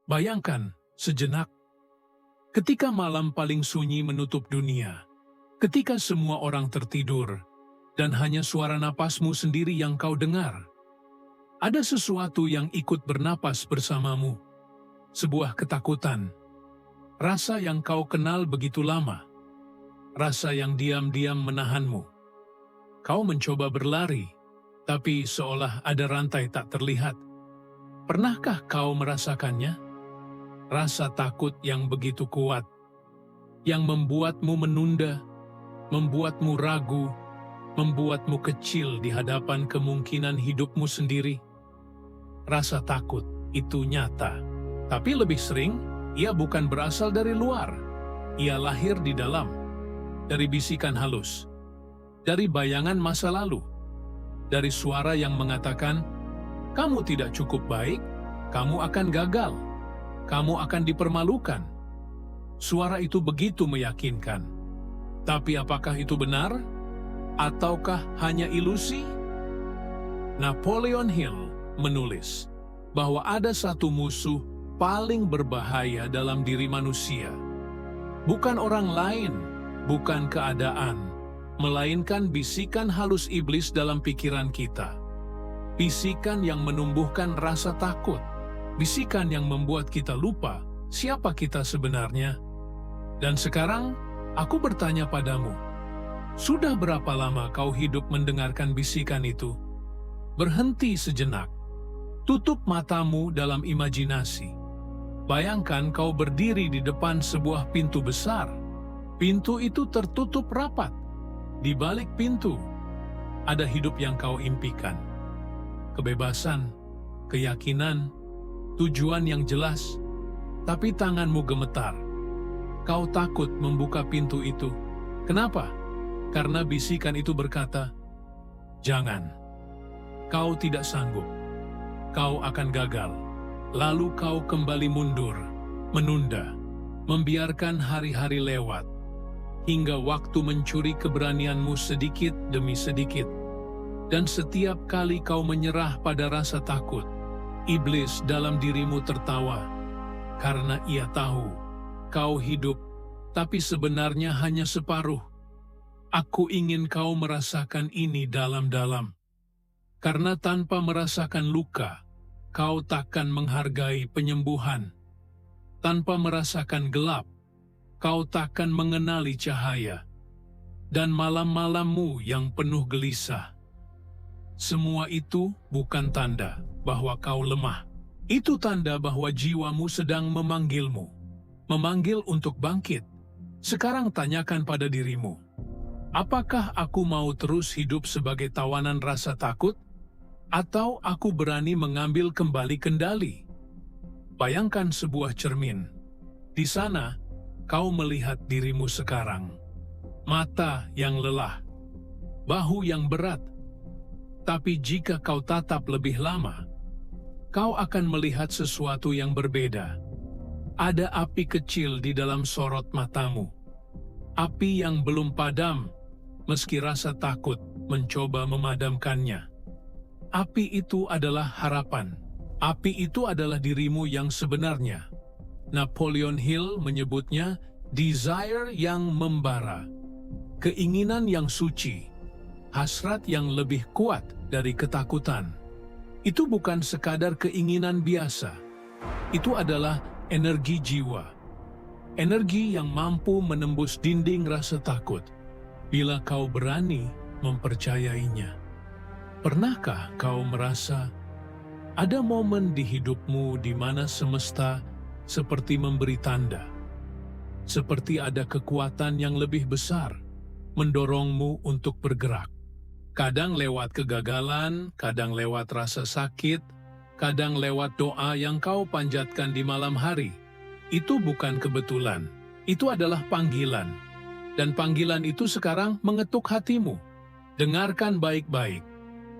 Bayangkan sejenak, ketika malam paling sunyi menutup dunia, ketika semua orang tertidur, dan hanya suara napasmu sendiri yang kau dengar. Ada sesuatu yang ikut bernapas bersamamu, sebuah ketakutan, rasa yang kau kenal begitu lama, rasa yang diam-diam menahanmu. Kau mencoba berlari, tapi seolah ada rantai tak terlihat. Pernahkah kau merasakannya? Rasa takut yang begitu kuat, yang membuatmu menunda, membuatmu ragu, membuatmu kecil di hadapan kemungkinan hidupmu sendiri. Rasa takut itu nyata, tapi lebih sering ia bukan berasal dari luar. Ia lahir di dalam, dari bisikan halus, dari bayangan masa lalu, dari suara yang mengatakan, "Kamu tidak cukup baik, kamu akan gagal. Kamu akan dipermalukan." Suara itu begitu meyakinkan. Tapi apakah itu benar? Ataukah hanya ilusi? Napoleon Hill menulis bahwa ada satu musuh paling berbahaya dalam diri manusia. Bukan orang lain, bukan keadaan, melainkan bisikan halus iblis dalam pikiran kita. Bisikan yang menumbuhkan rasa takut. Bisikan yang membuat kita lupa siapa kita sebenarnya. Dan sekarang, aku bertanya padamu, sudah berapa lama kau hidup mendengarkan bisikan itu? Berhenti sejenak. Tutup matamu dalam imajinasi. Bayangkan kau berdiri di depan sebuah pintu besar. Pintu itu tertutup rapat. Di balik pintu, ada hidup yang kau impikan. Kebebasan, keyakinan, tujuan yang jelas, tapi tanganmu gemetar. Kau takut membuka pintu itu. Kenapa? Karena bisikan itu berkata, "Jangan. Kau tidak sanggup. Kau akan gagal." Lalu kau kembali mundur, menunda, membiarkan hari-hari lewat, hingga waktu mencuri keberanianmu sedikit demi sedikit. Dan setiap kali kau menyerah pada rasa takut, iblis dalam dirimu tertawa, karena ia tahu kau hidup, tapi sebenarnya hanya separuh. Aku ingin kau merasakan ini dalam-dalam, karena tanpa merasakan luka, kau takkan menghargai penyembuhan. Tanpa merasakan gelap, kau takkan mengenali cahaya. Dan malam-malammu yang penuh gelisah. Semua itu bukan tanda bahwa kau lemah. Itu tanda bahwa jiwamu sedang memanggilmu. Memanggil untuk bangkit. Sekarang tanyakan pada dirimu, apakah aku mau terus hidup sebagai tawanan rasa takut? Atau aku berani mengambil kembali kendali? Bayangkan sebuah cermin. Di sana, kau melihat dirimu sekarang. Mata yang lelah, bahu yang berat. Tapi jika kau tatap lebih lama, kau akan melihat sesuatu yang berbeda. Ada api kecil di dalam sorot matamu. Api yang belum padam, meski rasa takut mencoba memadamkannya. Api itu adalah harapan. Api itu adalah dirimu yang sebenarnya. Napoleon Hill menyebutnya desire yang membara. Keinginan yang suci. Hasrat yang lebih kuat dari ketakutan. Itu bukan sekadar keinginan biasa. Itu adalah energi jiwa. Energi yang mampu menembus dinding rasa takut. Bila kau berani mempercayainya. Pernahkah kau merasa ada momen di hidupmu di mana semesta seperti memberi tanda? Seperti ada kekuatan yang lebih besar mendorongmu untuk bergerak. Kadang lewat kegagalan, kadang lewat rasa sakit, kadang lewat doa yang kau panjatkan di malam hari. Itu bukan kebetulan, itu adalah panggilan. Dan panggilan itu sekarang mengetuk hatimu. Dengarkan baik-baik.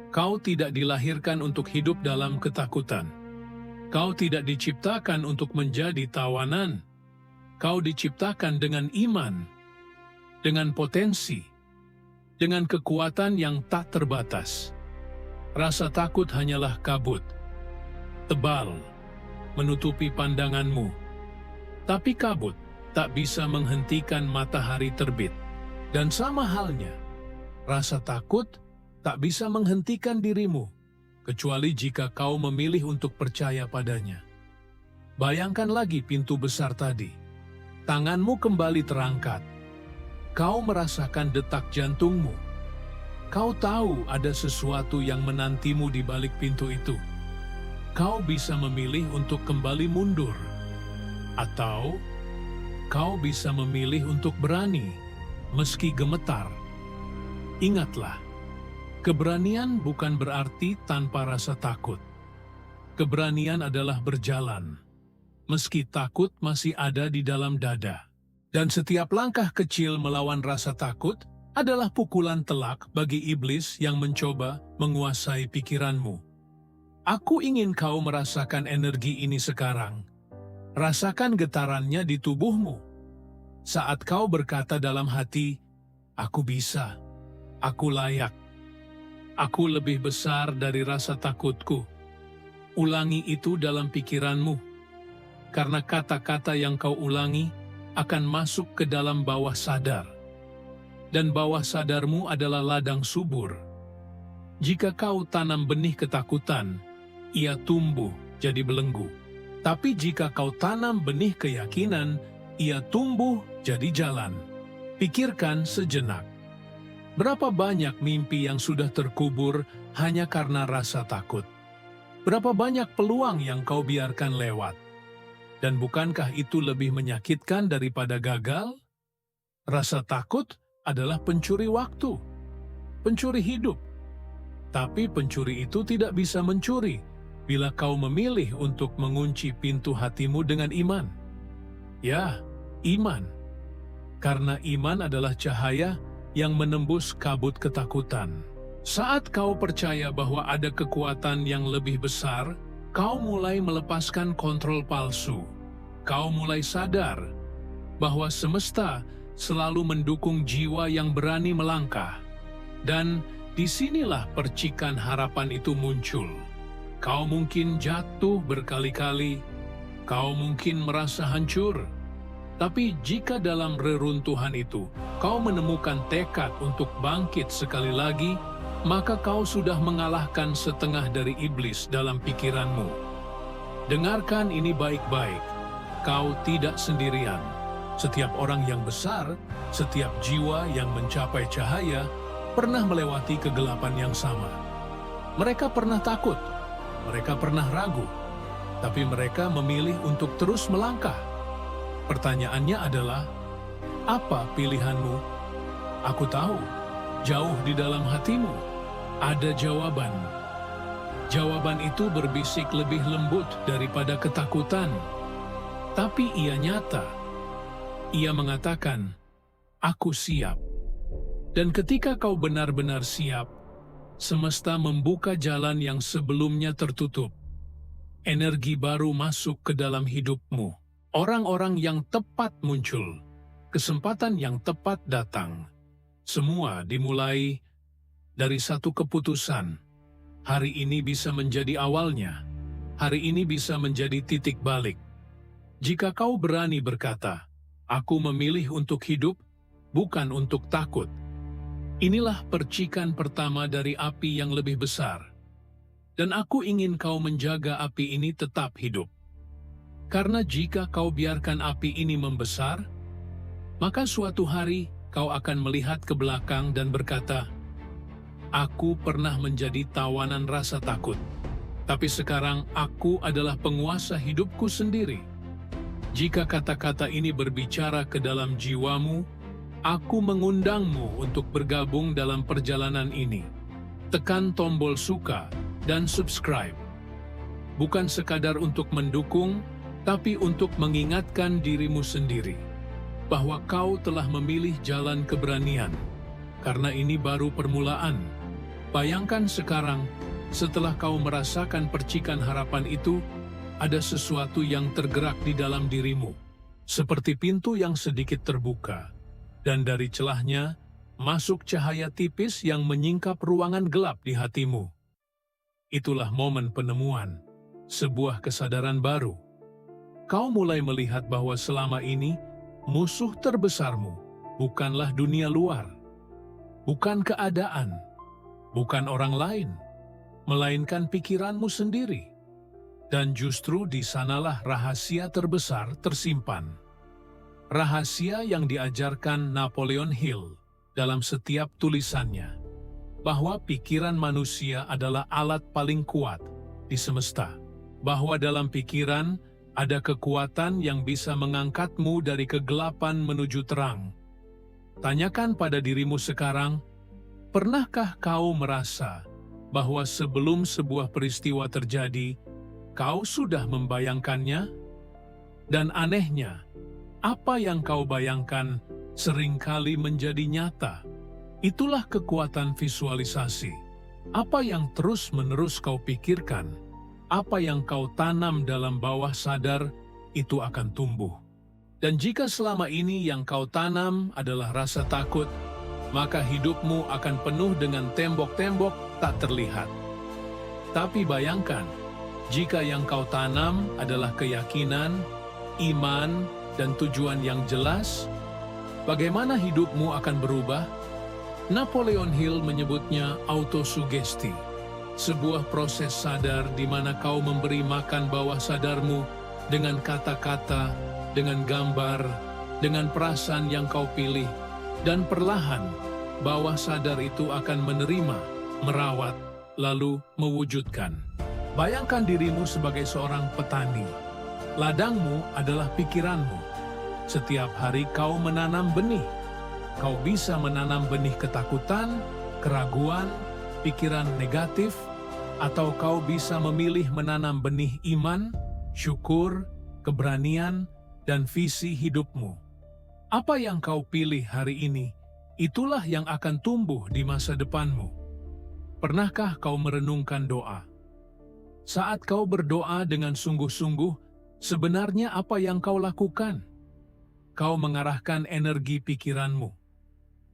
Kau tidak dilahirkan untuk hidup dalam ketakutan. Kau tidak diciptakan untuk menjadi tawanan. Kau diciptakan dengan iman, dengan potensi, dengan kekuatan yang tak terbatas. Rasa takut hanyalah kabut, tebal, menutupi pandanganmu. Tapi kabut tak bisa menghentikan matahari terbit. Dan sama halnya, rasa takut tak bisa menghentikan dirimu, kecuali jika kau memilih untuk percaya padanya. Bayangkan lagi pintu besar tadi. Tanganmu kembali terangkat. Kau merasakan detak jantungmu. Kau tahu ada sesuatu yang menantimu di balik pintu itu. Kau bisa memilih untuk kembali mundur. Atau kau bisa memilih untuk berani, meski gemetar. Ingatlah, keberanian bukan berarti tanpa rasa takut. Keberanian adalah berjalan, meski takut masih ada di dalam dada. Dan setiap langkah kecil melawan rasa takut adalah pukulan telak bagi iblis yang mencoba menguasai pikiranmu. Aku ingin kau merasakan energi ini sekarang. Rasakan getarannya di tubuhmu. Saat kau berkata dalam hati, "Aku bisa, aku layak, aku lebih besar dari rasa takutku." Ulangi itu dalam pikiranmu, karena kata-kata yang kau ulangi akan masuk ke dalam bawah sadar. Dan bawah sadarmu adalah ladang subur. Jika kau tanam benih ketakutan, ia tumbuh jadi belenggu. Tapi jika kau tanam benih keyakinan, ia tumbuh jadi jalan. Pikirkan sejenak. Berapa banyak mimpi yang sudah terkubur hanya karena rasa takut? Berapa banyak peluang yang kau biarkan lewat? Dan bukankah itu lebih menyakitkan daripada gagal? Rasa takut adalah pencuri waktu, pencuri hidup. Tapi pencuri itu tidak bisa mencuri bila kau memilih untuk mengunci pintu hatimu dengan iman. Ya, iman. Karena iman adalah cahaya yang menembus kabut ketakutan. Saat kau percaya bahwa ada kekuatan yang lebih besar, kau mulai melepaskan kontrol palsu. Kau mulai sadar bahwa semesta selalu mendukung jiwa yang berani melangkah. Dan disinilah percikan harapan itu muncul. Kau mungkin jatuh berkali-kali, kau mungkin merasa hancur. Tapi jika dalam reruntuhan itu kau menemukan tekad untuk bangkit sekali lagi, maka kau sudah mengalahkan setengah dari iblis dalam pikiranmu. Dengarkan ini baik-baik. Kau tidak sendirian. Setiap orang yang besar, setiap jiwa yang mencapai cahaya, pernah melewati kegelapan yang sama. Mereka pernah takut, mereka pernah ragu, tapi mereka memilih untuk terus melangkah. Pertanyaannya adalah, apa pilihanmu? Aku tahu, jauh di dalam hatimu ada jawaban. Jawaban itu berbisik lebih lembut daripada ketakutan, tapi ia nyata. Ia mengatakan, "Aku siap." Dan ketika kau benar-benar siap, semesta membuka jalan yang sebelumnya tertutup. Energi baru masuk ke dalam hidupmu. Orang-orang yang tepat muncul. Kesempatan yang tepat datang. Semua dimulai dari satu keputusan. Hari ini bisa menjadi awalnya. Hari ini bisa menjadi titik balik. Jika kau berani berkata, "Aku memilih untuk hidup, bukan untuk takut." Inilah percikan pertama dari api yang lebih besar. Dan aku ingin kau menjaga api ini tetap hidup. Karena jika kau biarkan api ini membesar, maka suatu hari kau akan melihat ke belakang dan berkata, "Aku pernah menjadi tawanan rasa takut, tapi sekarang aku adalah penguasa hidupku sendiri." Jika kata-kata ini berbicara ke dalam jiwamu, aku mengundangmu untuk bergabung dalam perjalanan ini. Tekan tombol suka dan subscribe. Bukan sekadar untuk mendukung, tapi untuk mengingatkan dirimu sendiri bahwa kau telah memilih jalan keberanian. Karena ini baru permulaan. Bayangkan sekarang, setelah kau merasakan percikan harapan itu, ada sesuatu yang tergerak di dalam dirimu, seperti pintu yang sedikit terbuka, dan dari celahnya masuk cahaya tipis yang menyingkap ruangan gelap di hatimu. Itulah momen penemuan, sebuah kesadaran baru. kau mulai melihat bahwa selama ini musuh terbesarmu bukanlah dunia luar, bukan keadaan, bukan orang lain, melainkan pikiranmu sendiri. Dan justru di sanalah rahasia terbesar tersimpan. Rahasia yang diajarkan Napoleon Hill dalam setiap tulisannya, bahwa pikiran manusia adalah alat paling kuat di semesta, bahwa dalam pikiran ada kekuatan yang bisa mengangkatmu dari kegelapan menuju terang. Tanyakan pada dirimu sekarang, pernahkah kau merasa bahwa sebelum sebuah peristiwa terjadi, kau sudah membayangkannya? Dan anehnya, apa yang kau bayangkan seringkali menjadi nyata. Itulah kekuatan visualisasi. Apa yang terus-menerus kau pikirkan, apa yang kau tanam dalam bawah sadar, itu akan tumbuh. Dan jika selama ini yang kau tanam adalah rasa takut, maka hidupmu akan penuh dengan tembok-tembok tak terlihat. Tapi bayangkan, jika yang kau tanam adalah keyakinan, iman, dan tujuan yang jelas, bagaimana hidupmu akan berubah? Napoleon Hill menyebutnya autosugesti, sebuah proses sadar di mana kau memberi makan bawah sadarmu dengan kata-kata, dengan gambar, dengan perasaan yang kau pilih, dan perlahan bawah sadar itu akan menerima, merawat, lalu mewujudkan. Bayangkan dirimu sebagai seorang petani. Ladangmu adalah pikiranmu. Setiap hari kau menanam benih. Kau bisa menanam benih ketakutan, keraguan, pikiran negatif, atau kau bisa memilih menanam benih iman, syukur, keberanian, dan visi hidupmu. Apa yang kau pilih hari ini, itulah yang akan tumbuh di masa depanmu. Pernahkah kau merenungkan doa? Saat kau berdoa dengan sungguh-sungguh, sebenarnya apa yang kau lakukan? Kau mengarahkan energi pikiranmu.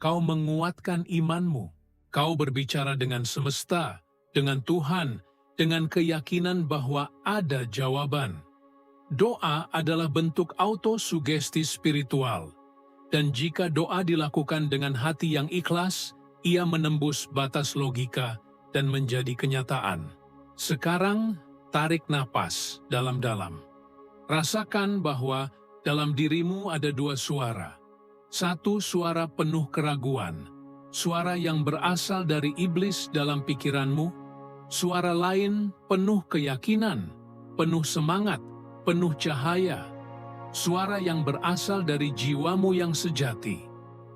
Kau menguatkan imanmu. Kau berbicara dengan semesta, dengan Tuhan, dengan keyakinan bahwa ada jawaban. Doa adalah bentuk autosugesti spiritual. Dan jika doa dilakukan dengan hati yang ikhlas, ia menembus batas logika dan menjadi kenyataan. Sekarang, tarik napas dalam-dalam. Rasakan bahwa dalam dirimu ada dua suara. Satu suara penuh keraguan, suara yang berasal dari iblis dalam pikiranmu. Suara lain penuh keyakinan, penuh semangat, penuh cahaya. Suara yang berasal dari jiwamu yang sejati.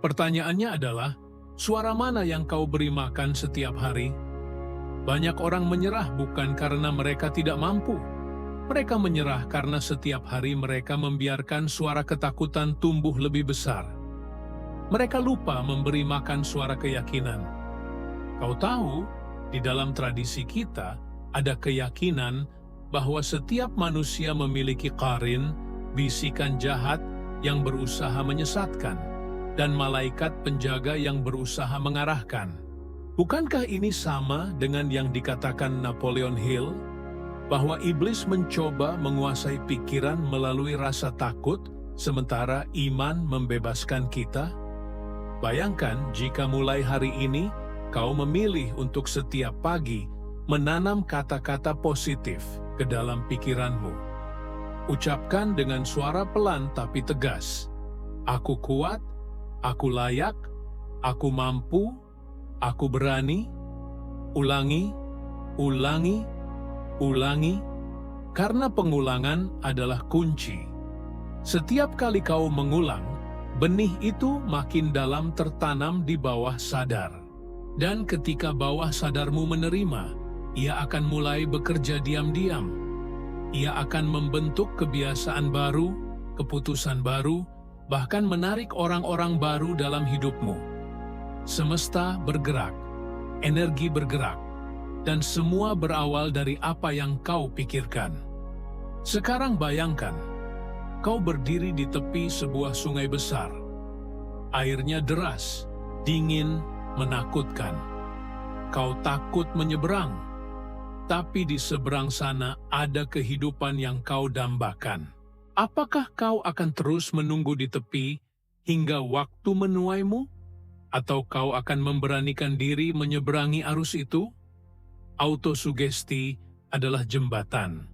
Pertanyaannya adalah, suara mana yang kau beri makan setiap hari? Banyak orang menyerah bukan karena mereka tidak mampu. Mereka menyerah karena setiap hari mereka membiarkan suara ketakutan tumbuh lebih besar. Mereka lupa memberi makan suara keyakinan. Kau tahu, di dalam tradisi kita ada keyakinan bahwa setiap manusia memiliki qarin, bisikan jahat yang berusaha menyesatkan, dan malaikat penjaga yang berusaha mengarahkan. Bukankah ini sama dengan yang dikatakan Napoleon Hill, bahwa iblis mencoba menguasai pikiran melalui rasa takut, sementara iman membebaskan kita? Bayangkan jika mulai hari ini, kau memilih untuk setiap pagi menanam kata-kata positif ke dalam pikiranmu. Ucapkan dengan suara pelan tapi tegas, "Aku kuat, aku layak, aku mampu, aku berani." Ulangi, ulangi, ulangi, karena pengulangan adalah kunci. Setiap kali kau mengulang, benih itu makin dalam tertanam di bawah sadar. Dan ketika bawah sadarmu menerima, ia akan mulai bekerja diam-diam. Ia akan membentuk kebiasaan baru, keputusan baru, bahkan menarik orang-orang baru dalam hidupmu. Semesta bergerak, energi bergerak, dan semua berawal dari apa yang kau pikirkan. Sekarang bayangkan, kau berdiri di tepi sebuah sungai besar. Airnya deras, dingin, menakutkan. Kau takut menyeberang, tapi di seberang sana ada kehidupan yang kau dambakan. Apakah kau akan terus menunggu di tepi hingga waktu menuaimu? Atau kau akan memberanikan diri menyeberangi arus itu? Autosugesti adalah jembatan.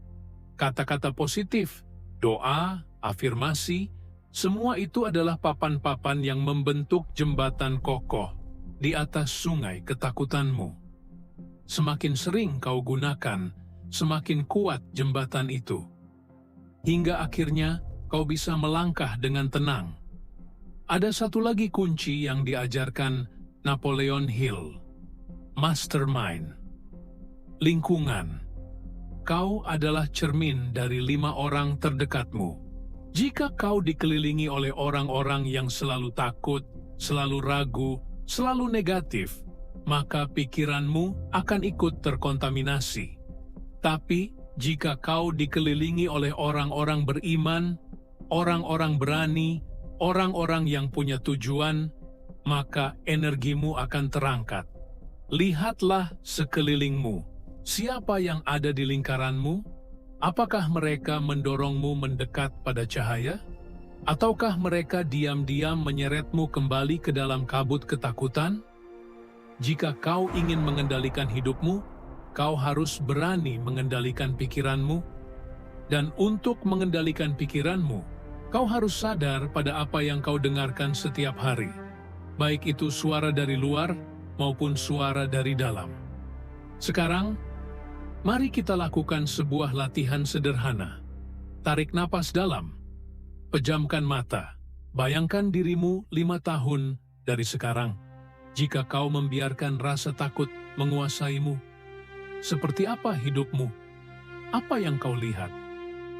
Kata-kata positif, doa, afirmasi, semua itu adalah papan-papan yang membentuk jembatan kokoh di atas sungai ketakutanmu. Semakin sering kau gunakan, semakin kuat jembatan itu. Hingga akhirnya kau bisa melangkah dengan tenang. Ada satu lagi kunci yang diajarkan Napoleon Hill. Mastermind. Lingkungan. Kau adalah cermin dari 5 orang terdekatmu. Jika kau dikelilingi oleh orang-orang yang selalu takut, selalu ragu, selalu negatif, maka pikiranmu akan ikut terkontaminasi. Tapi, jika kau dikelilingi oleh orang-orang beriman, orang-orang berani, orang-orang yang punya tujuan, maka energimu akan terangkat. Lihatlah sekelilingmu. Siapa yang ada di lingkaranmu? Apakah mereka mendorongmu mendekat pada cahaya? Ataukah mereka diam-diam menyeretmu kembali ke dalam kabut ketakutan? Jika kau ingin mengendalikan hidupmu, kau harus berani mengendalikan pikiranmu. Dan untuk mengendalikan pikiranmu, kau harus sadar pada apa yang kau dengarkan setiap hari, baik itu suara dari luar maupun suara dari dalam. Sekarang, mari kita lakukan sebuah latihan sederhana. Tarik napas dalam, pejamkan mata, bayangkan dirimu 5 tahun dari sekarang. Jika kau membiarkan rasa takut menguasaimu, seperti apa hidupmu? Apa yang kau lihat?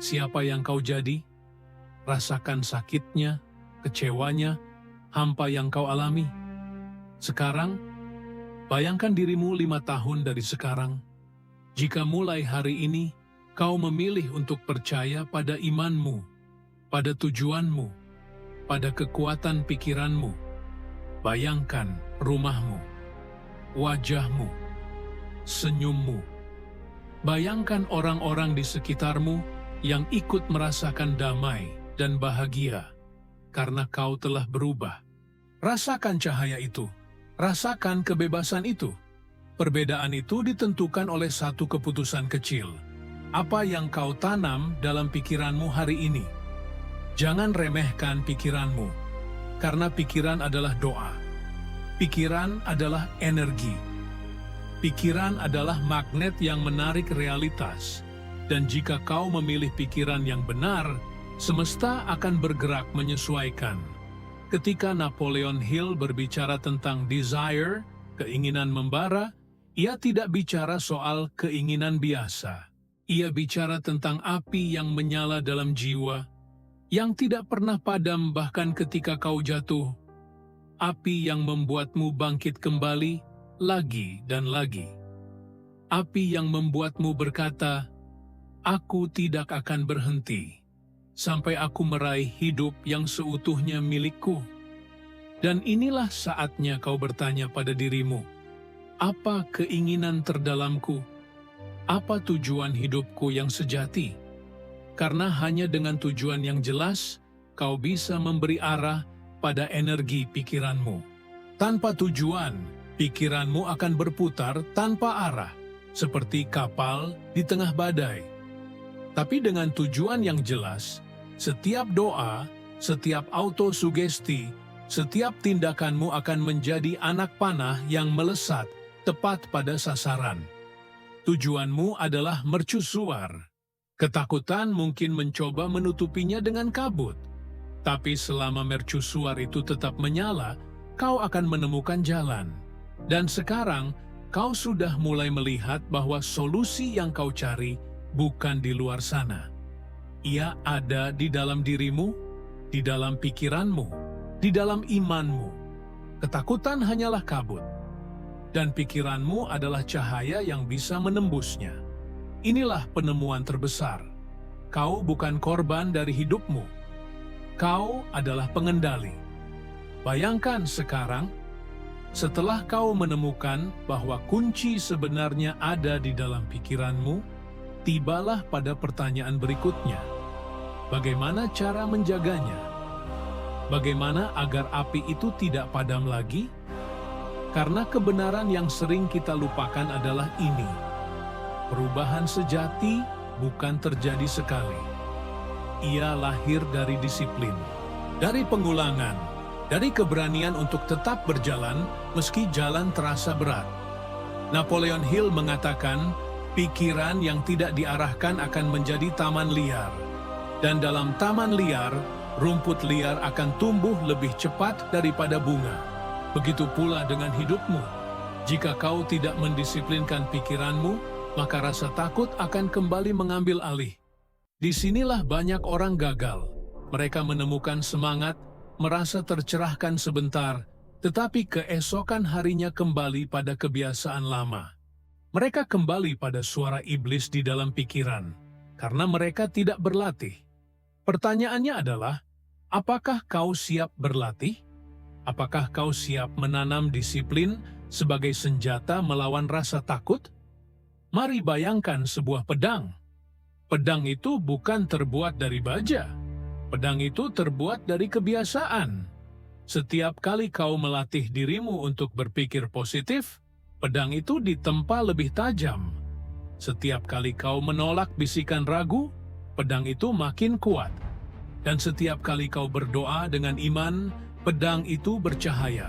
Siapa yang kau jadi? Rasakan sakitnya, kecewanya, hampa yang kau alami. Sekarang, bayangkan dirimu 5 tahun dari sekarang. Jika mulai hari ini, kau memilih untuk percaya pada imanmu, pada tujuanmu, pada kekuatan pikiranmu, bayangkan rumahmu, wajahmu, senyummu. Bayangkan orang-orang di sekitarmu yang ikut merasakan damai dan bahagia karena kau telah berubah. Rasakan cahaya itu, rasakan kebebasan itu. Perbedaan itu ditentukan oleh satu keputusan kecil. Apa yang kau tanam dalam pikiranmu hari ini? Jangan remehkan pikiranmu, karena pikiran adalah doa. Pikiran adalah energi. Pikiran adalah magnet yang menarik realitas. Dan jika kau memilih pikiran yang benar, semesta akan bergerak menyesuaikan. Ketika Napoleon Hill berbicara tentang desire, keinginan membara, ia tidak bicara soal keinginan biasa. Ia bicara tentang api yang menyala dalam jiwa, yang tidak pernah padam bahkan ketika kau jatuh. Api yang membuatmu bangkit kembali, lagi dan lagi. Api yang membuatmu berkata, "Aku tidak akan berhenti, sampai aku meraih hidup yang seutuhnya milikku." Dan inilah saatnya kau bertanya pada dirimu, apa keinginan terdalamku? Apa tujuan hidupku yang sejati? Karena hanya dengan tujuan yang jelas, kau bisa memberi arah pada energi pikiranmu. Tanpa tujuan, pikiranmu akan berputar tanpa arah, seperti kapal di tengah badai. Tapi dengan tujuan yang jelas, setiap doa, setiap autosugesti, setiap tindakanmu akan menjadi anak panah yang melesat tepat pada sasaran. Tujuanmu adalah mercusuar. Ketakutan mungkin mencoba menutupinya dengan kabut. Tapi selama mercusuar itu tetap menyala, kau akan menemukan jalan. Dan sekarang, kau sudah mulai melihat bahwa solusi yang kau cari bukan di luar sana. Ia ada di dalam dirimu, di dalam pikiranmu, di dalam imanmu. Ketakutan hanyalah kabut. Dan pikiranmu adalah cahaya yang bisa menembusnya. Inilah penemuan terbesar. Kau bukan korban dari hidupmu. Kau adalah pengendali. Bayangkan sekarang, setelah kau menemukan bahwa kunci sebenarnya ada di dalam pikiranmu, tibalah pada pertanyaan berikutnya. Bagaimana cara menjaganya? Bagaimana agar api itu tidak padam lagi? Karena kebenaran yang sering kita lupakan adalah ini. Perubahan sejati bukan terjadi sekali. Ia lahir dari disiplin, dari pengulangan, dari keberanian untuk tetap berjalan meski jalan terasa berat. Napoleon Hill mengatakan, pikiran yang tidak diarahkan akan menjadi taman liar. Dan dalam taman liar, rumput liar akan tumbuh lebih cepat daripada bunga. Begitu pula dengan hidupmu. Jika kau tidak mendisiplinkan pikiranmu, maka rasa takut akan kembali mengambil alih. Disinilah banyak orang gagal. Mereka menemukan semangat, merasa tercerahkan sebentar, tetapi keesokan harinya kembali pada kebiasaan lama. Mereka kembali pada suara iblis di dalam pikiran, karena mereka tidak berlatih. Pertanyaannya adalah, apakah kau siap berlatih? Apakah kau siap menanam disiplin sebagai senjata melawan rasa takut? Mari bayangkan sebuah pedang. Pedang itu bukan terbuat dari baja. Pedang itu terbuat dari kebiasaan. Setiap kali kau melatih dirimu untuk berpikir positif, pedang itu ditempa lebih tajam. Setiap kali kau menolak bisikan ragu, pedang itu makin kuat. Dan setiap kali kau berdoa dengan iman, pedang itu bercahaya.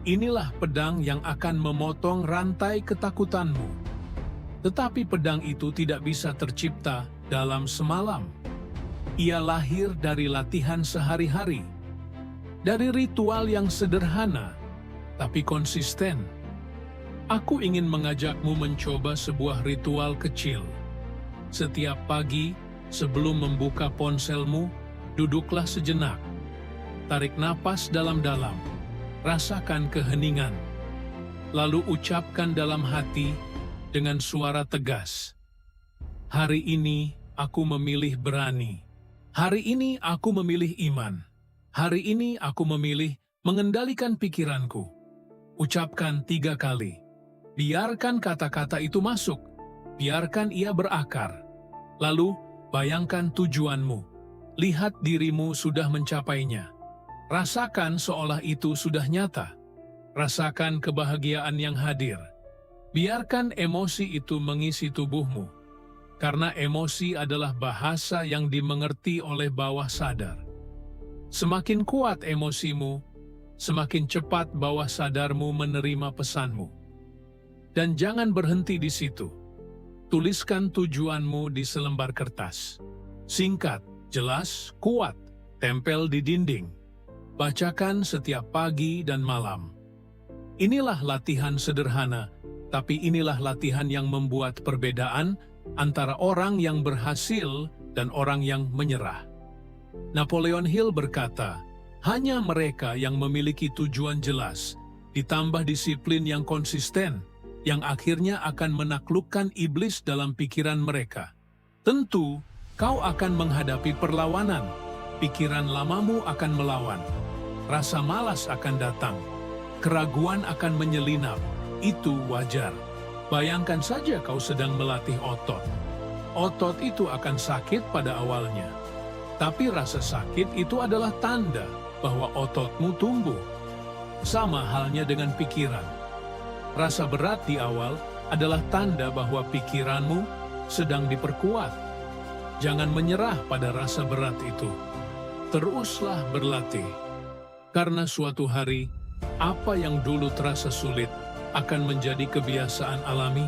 Inilah pedang yang akan memotong rantai ketakutanmu. Tetapi pedang itu tidak bisa tercipta dalam semalam. Ia lahir dari latihan sehari-hari, dari ritual yang sederhana, tapi konsisten. Aku ingin mengajakmu mencoba sebuah ritual kecil. Setiap pagi, sebelum membuka ponselmu, duduklah sejenak. Tarik napas dalam-dalam, rasakan keheningan. Lalu ucapkan dalam hati dengan suara tegas, "Hari ini aku memilih berani. Hari ini aku memilih iman. Hari ini aku memilih mengendalikan pikiranku." Ucapkan 3 kali. Biarkan kata-kata itu masuk. Biarkan ia berakar. Lalu, bayangkan tujuanmu. Lihat dirimu sudah mencapainya. Rasakan seolah itu sudah nyata. Rasakan kebahagiaan yang hadir. Biarkan emosi itu mengisi tubuhmu. Karena emosi adalah bahasa yang dimengerti oleh bawah sadar. Semakin kuat emosimu, semakin cepat bawah sadarmu menerima pesanmu. Dan jangan berhenti di situ. Tuliskan tujuanmu di selembar kertas. Singkat, jelas, kuat, tempel di dinding. Bacakan setiap pagi dan malam. Inilah latihan sederhana, tapi inilah latihan yang membuat perbedaan antara orang yang berhasil dan orang yang menyerah. Napoleon Hill berkata, hanya mereka yang memiliki tujuan jelas, ditambah disiplin yang konsisten, yang akhirnya akan menaklukkan iblis dalam pikiran mereka. Tentu, kau akan menghadapi perlawanan. Pikiran lamamu akan melawan. Rasa malas akan datang. Keraguan akan menyelinap. Itu wajar. Bayangkan saja kau sedang melatih otot. Otot itu akan sakit pada awalnya. Tapi rasa sakit itu adalah tanda bahwa ototmu tumbuh. Sama halnya dengan pikiran. Rasa berat di awal adalah tanda bahwa pikiranmu sedang diperkuat. Jangan menyerah pada rasa berat itu. Teruslah berlatih. Karena suatu hari, apa yang dulu terasa sulit akan menjadi kebiasaan alami.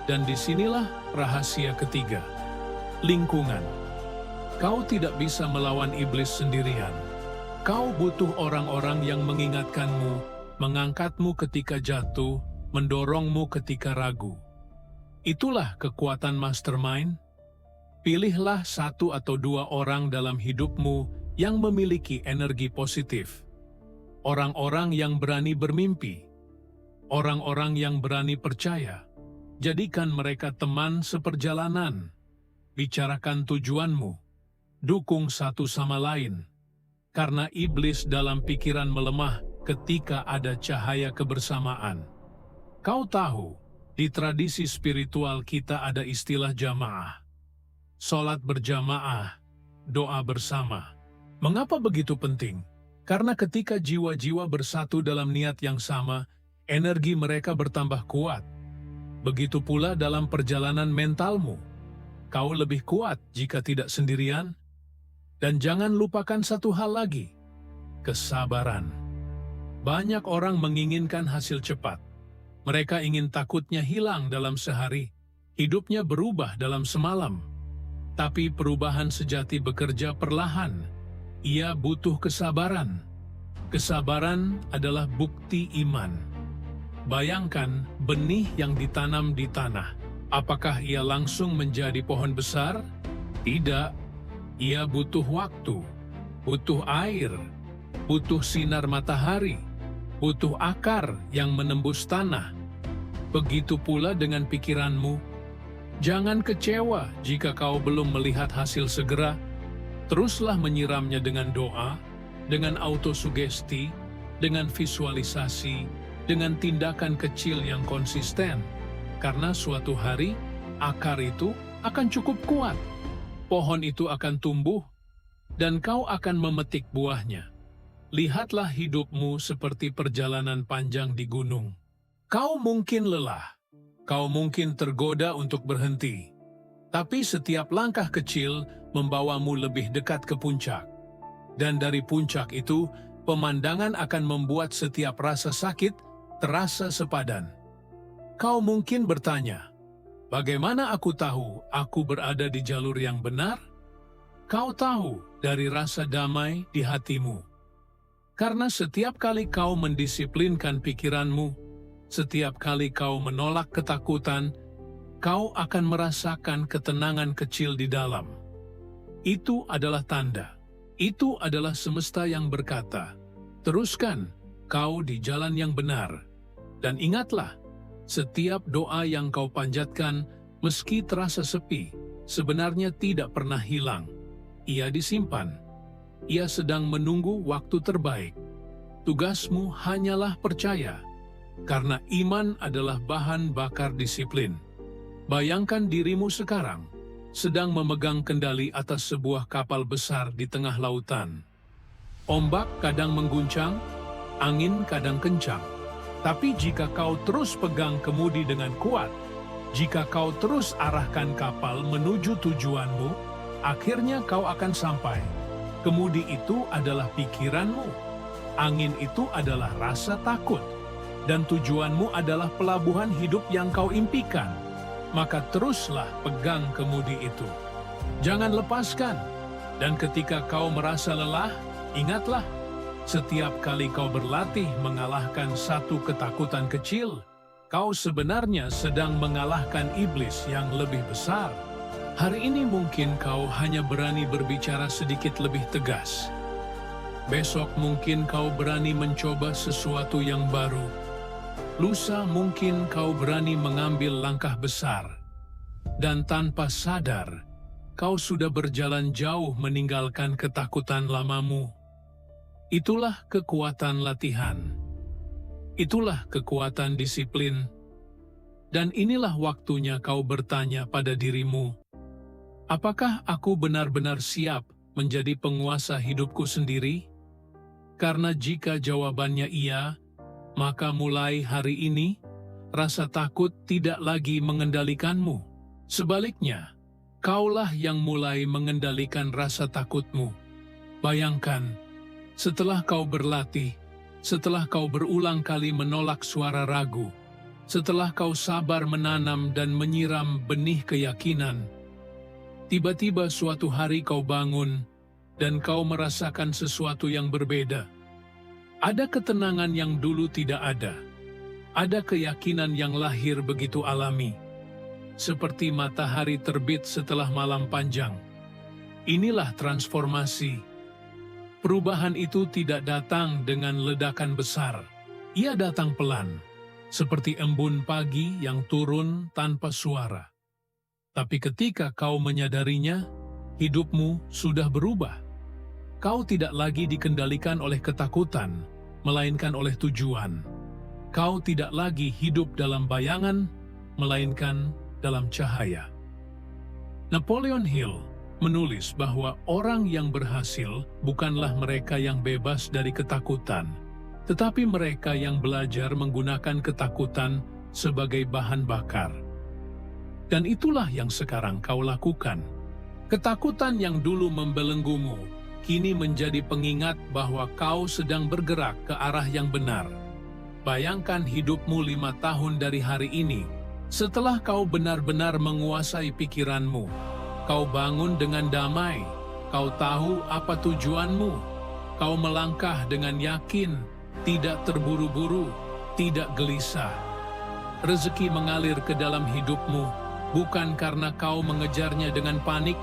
Dan disinilah rahasia ketiga. Lingkungan. Kau tidak bisa melawan iblis sendirian. Kau butuh orang-orang yang mengingatkanmu, mengangkatmu ketika jatuh, mendorongmu ketika ragu. Itulah kekuatan mastermind. Pilihlah 1 atau 2 orang dalam hidupmu yang memiliki energi positif. Orang-orang yang berani bermimpi. Orang-orang yang berani percaya. Jadikan mereka teman seperjalanan. Bicarakan tujuanmu. Dukung satu sama lain. Karena iblis dalam pikiran melemah ketika ada cahaya kebersamaan. Kau tahu, di tradisi spiritual kita ada istilah jamaah. Sholat berjamaah, doa bersama. Mengapa begitu penting? Karena ketika jiwa-jiwa bersatu dalam niat yang sama, energi mereka bertambah kuat. Begitu pula dalam perjalanan mentalmu. Kau lebih kuat jika tidak sendirian. Dan jangan lupakan satu hal lagi, kesabaran. Banyak orang menginginkan hasil cepat. Mereka ingin takutnya hilang dalam sehari, hidupnya berubah dalam semalam. Tapi perubahan sejati bekerja perlahan. Ia butuh kesabaran. Kesabaran adalah bukti iman. Bayangkan benih yang ditanam di tanah. Apakah ia langsung menjadi pohon besar? Tidak. Ia butuh waktu, butuh air, butuh sinar matahari, butuh akar yang menembus tanah. Begitu pula dengan pikiranmu. Jangan kecewa jika kau belum melihat hasil segera. Teruslah menyiramnya dengan doa, dengan autosugesti, dengan visualisasi, dengan tindakan kecil yang konsisten. Karena suatu hari, akar itu akan cukup kuat. Pohon itu akan tumbuh, dan kau akan memetik buahnya. Lihatlah hidupmu seperti perjalanan panjang di gunung. Kau mungkin lelah, kau mungkin tergoda untuk berhenti. Tapi setiap langkah kecil membawamu lebih dekat ke puncak. Dan dari puncak itu, pemandangan akan membuat setiap rasa sakit terasa sepadan. Kau mungkin bertanya, bagaimana aku tahu aku berada di jalur yang benar? Kau tahu dari rasa damai di hatimu. Karena setiap kali kau mendisiplinkan pikiranmu, setiap kali kau menolak ketakutan, kau akan merasakan ketenangan kecil di dalam. Itu adalah tanda. Itu adalah semesta yang berkata, teruskan, kau di jalan yang benar. Dan ingatlah, setiap doa yang kau panjatkan, meski terasa sepi, sebenarnya tidak pernah hilang. Ia disimpan. Ia sedang menunggu waktu terbaik. Tugasmu hanyalah percaya, karena iman adalah bahan bakar disiplin. Bayangkan dirimu sekarang, sedang memegang kendali atas sebuah kapal besar di tengah lautan. Ombak kadang mengguncang, angin kadang kencang. Tapi jika kau terus pegang kemudi dengan kuat, jika kau terus arahkan kapal menuju tujuanmu, akhirnya kau akan sampai. Kemudi itu adalah pikiranmu, angin itu adalah rasa takut, dan tujuanmu adalah pelabuhan hidup yang kau impikan. Maka teruslah pegang kemudi itu. Jangan lepaskan, dan ketika kau merasa lelah, ingatlah, setiap kali kau berlatih mengalahkan satu ketakutan kecil, kau sebenarnya sedang mengalahkan iblis yang lebih besar. Hari ini mungkin kau hanya berani berbicara sedikit lebih tegas. Besok mungkin kau berani mencoba sesuatu yang baru. Lusa mungkin kau berani mengambil langkah besar. Dan tanpa sadar, kau sudah berjalan jauh meninggalkan ketakutan lamamu. Itulah kekuatan latihan. Itulah kekuatan disiplin. Dan inilah waktunya kau bertanya pada dirimu, apakah aku benar-benar siap menjadi penguasa hidupku sendiri? Karena jika jawabannya iya, maka mulai hari ini, rasa takut tidak lagi mengendalikanmu. Sebaliknya, kaulah yang mulai mengendalikan rasa takutmu. Bayangkan, setelah kau berlatih, setelah kau berulang kali menolak suara ragu, setelah kau sabar menanam dan menyiram benih keyakinan, tiba-tiba suatu hari kau bangun dan kau merasakan sesuatu yang berbeda. Ada ketenangan yang dulu tidak ada. Ada keyakinan yang lahir begitu alami, seperti matahari terbit setelah malam panjang. Inilah transformasi. Perubahan itu tidak datang dengan ledakan besar. Ia datang pelan, seperti embun pagi yang turun tanpa suara. Tapi ketika kau menyadarinya, hidupmu sudah berubah. Kau tidak lagi dikendalikan oleh ketakutan, melainkan oleh tujuan. Kau tidak lagi hidup dalam bayangan, melainkan dalam cahaya. Napoleon Hill, menulis bahwa orang yang berhasil bukanlah mereka yang bebas dari ketakutan, tetapi mereka yang belajar menggunakan ketakutan sebagai bahan bakar. Dan itulah yang sekarang kau lakukan. Ketakutan yang dulu membelenggumu, kini menjadi pengingat bahwa kau sedang bergerak ke arah yang benar. Bayangkan hidupmu 5 tahun dari hari ini, setelah kau benar-benar menguasai pikiranmu. Kau bangun dengan damai, kau tahu apa tujuanmu, kau melangkah dengan yakin, tidak terburu-buru, tidak gelisah. Rezeki mengalir ke dalam hidupmu, bukan karena kau mengejarnya dengan panik,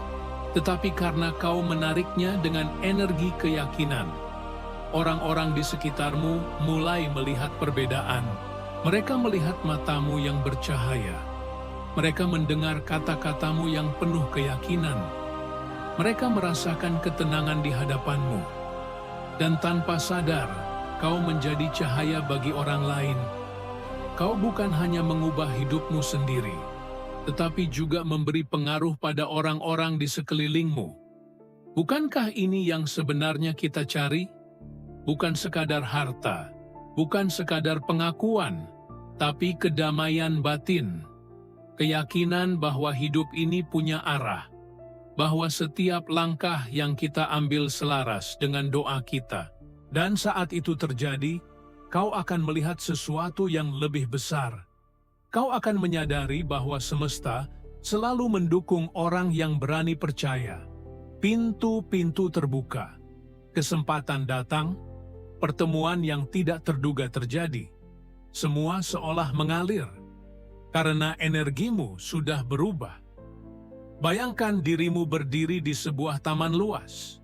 tetapi karena kau menariknya dengan energi keyakinan. Orang-orang di sekitarmu mulai melihat perbedaan. Mereka melihat matamu yang bercahaya. Mereka mendengar kata-katamu yang penuh keyakinan. Mereka merasakan ketenangan di hadapanmu. Dan tanpa sadar, kau menjadi cahaya bagi orang lain. Kau bukan hanya mengubah hidupmu sendiri, tetapi juga memberi pengaruh pada orang-orang di sekelilingmu. Bukankah ini yang sebenarnya kita cari? Bukan sekadar harta, bukan sekadar pengakuan, tapi kedamaian batin. Keyakinan bahwa hidup ini punya arah, bahwa setiap langkah yang kita ambil selaras dengan doa kita. Dan saat itu terjadi, kau akan melihat sesuatu yang lebih besar. Kau akan menyadari bahwa semesta selalu mendukung orang yang berani percaya. Pintu-pintu terbuka, kesempatan datang, pertemuan yang tidak terduga terjadi. Semua seolah mengalir, karena energimu sudah berubah. Bayangkan dirimu berdiri di sebuah taman luas.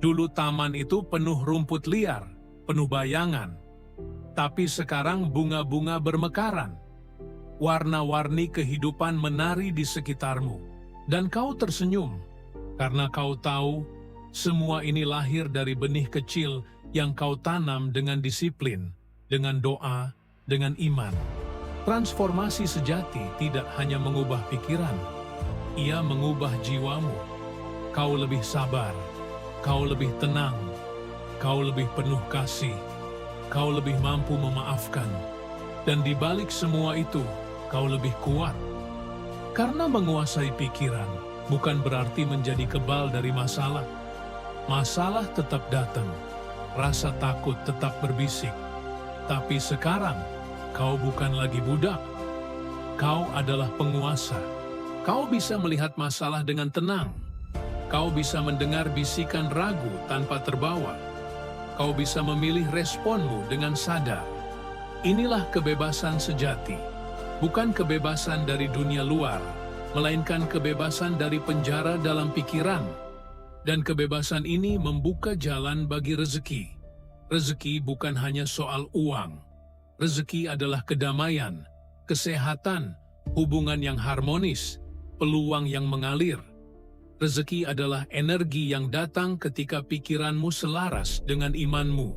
Dulu taman itu penuh rumput liar, penuh bayangan. Tapi sekarang bunga-bunga bermekaran. Warna-warni kehidupan menari di sekitarmu. Dan kau tersenyum, karena kau tahu semua ini lahir dari benih kecil yang kau tanam dengan disiplin, dengan doa, dengan iman. Transformasi sejati tidak hanya mengubah pikiran, ia mengubah jiwamu. Kau lebih sabar, kau lebih tenang, kau lebih penuh kasih, kau lebih mampu memaafkan. Dan di balik semua itu, kau lebih kuat. Karena menguasai pikiran bukan berarti menjadi kebal dari masalah. Masalah tetap datang, rasa takut tetap berbisik. Tapi sekarang, kau bukan lagi budak, kau adalah penguasa. Kau bisa melihat masalah dengan tenang. Kau bisa mendengar bisikan ragu tanpa terbawa. Kau bisa memilih responmu dengan sadar. Inilah kebebasan sejati. Bukan kebebasan dari dunia luar, melainkan kebebasan dari penjara dalam pikiran. Dan kebebasan ini membuka jalan bagi rezeki. Rezeki bukan hanya soal uang. Rezeki adalah kedamaian, kesehatan, hubungan yang harmonis, peluang yang mengalir. Rezeki adalah energi yang datang ketika pikiranmu selaras dengan imanmu.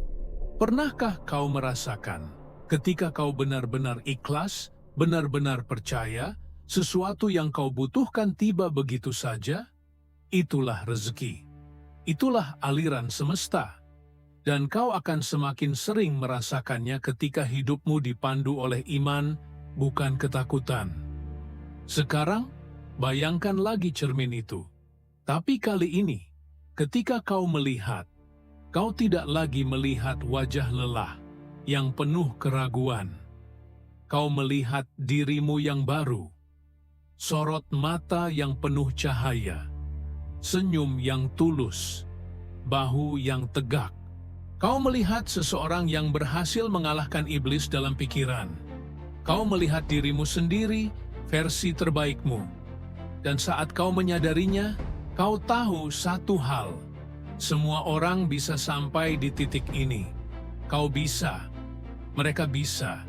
Pernahkah kau merasakan ketika kau benar-benar ikhlas, benar-benar percaya, sesuatu yang kau butuhkan tiba begitu saja? Itulah rezeki. Itulah aliran semesta. Dan kau akan semakin sering merasakannya ketika hidupmu dipandu oleh iman, bukan ketakutan. Sekarang, bayangkan lagi cermin itu. Tapi kali ini, ketika kau melihat, kau tidak lagi melihat wajah lelah yang penuh keraguan. Kau melihat dirimu yang baru, sorot mata yang penuh cahaya, senyum yang tulus, bahu yang tegak. Kau melihat seseorang yang berhasil mengalahkan iblis dalam pikiran. Kau melihat dirimu sendiri, versi terbaikmu. Dan saat kau menyadarinya, kau tahu satu hal. Semua orang bisa sampai di titik ini. Kau bisa. Mereka bisa.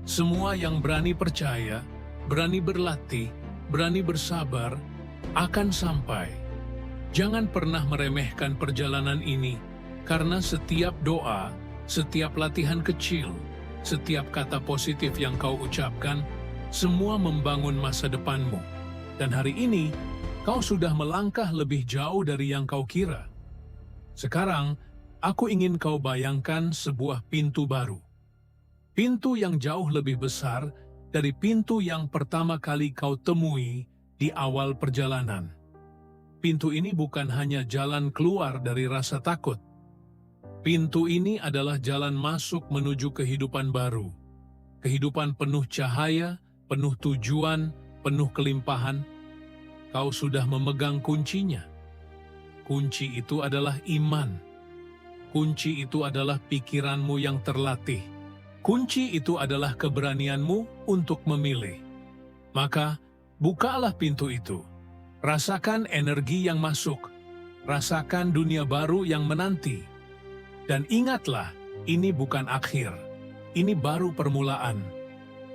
Semua yang berani percaya, berani berlatih, berani bersabar, akan sampai. Jangan pernah meremehkan perjalanan ini. Karena setiap doa, setiap latihan kecil, setiap kata positif yang kau ucapkan, semua membangun masa depanmu. Dan hari ini, Kau sudah melangkah lebih jauh dari yang kau kira. Sekarang, aku ingin kau bayangkan sebuah pintu baru. Pintu yang jauh lebih besar dari pintu yang pertama kali kau temui di awal perjalanan. Pintu ini bukan hanya jalan keluar dari rasa takut. Pintu ini adalah jalan masuk menuju kehidupan baru. Kehidupan penuh cahaya, penuh tujuan, penuh kelimpahan. Kau sudah memegang kuncinya. Kunci itu adalah iman. Kunci itu adalah pikiranmu yang terlatih. Kunci itu adalah keberanianmu untuk memilih. Maka, bukalah pintu itu. Rasakan energi yang masuk. Rasakan dunia baru yang menanti. Dan ingatlah, ini bukan akhir. Ini baru permulaan.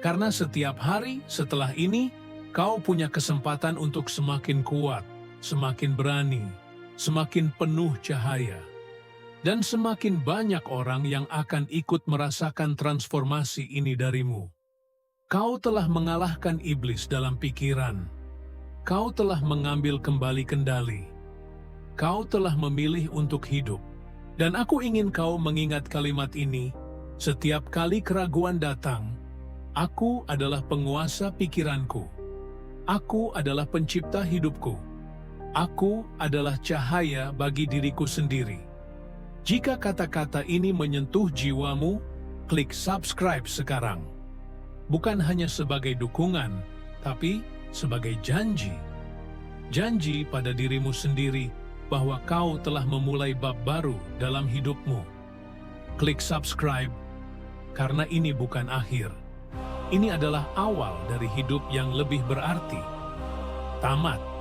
Karena setiap hari setelah ini, kau punya kesempatan untuk semakin kuat, semakin berani, semakin penuh cahaya. Dan semakin banyak orang yang akan ikut merasakan transformasi ini darimu. Kau telah mengalahkan iblis dalam pikiran. Kau telah mengambil kembali kendali. Kau telah memilih untuk hidup. Dan aku ingin kau mengingat kalimat ini, setiap kali keraguan datang, aku adalah penguasa pikiranku. Aku adalah pencipta hidupku. Aku adalah cahaya bagi diriku sendiri. Jika kata-kata ini menyentuh jiwamu, klik subscribe sekarang. Bukan hanya sebagai dukungan, tapi sebagai janji. Janji pada dirimu sendiri bahwa kau telah memulai bab baru dalam hidupmu. Klik subscribe, karena ini bukan akhir. Ini adalah awal dari hidup yang lebih berarti. Tamat.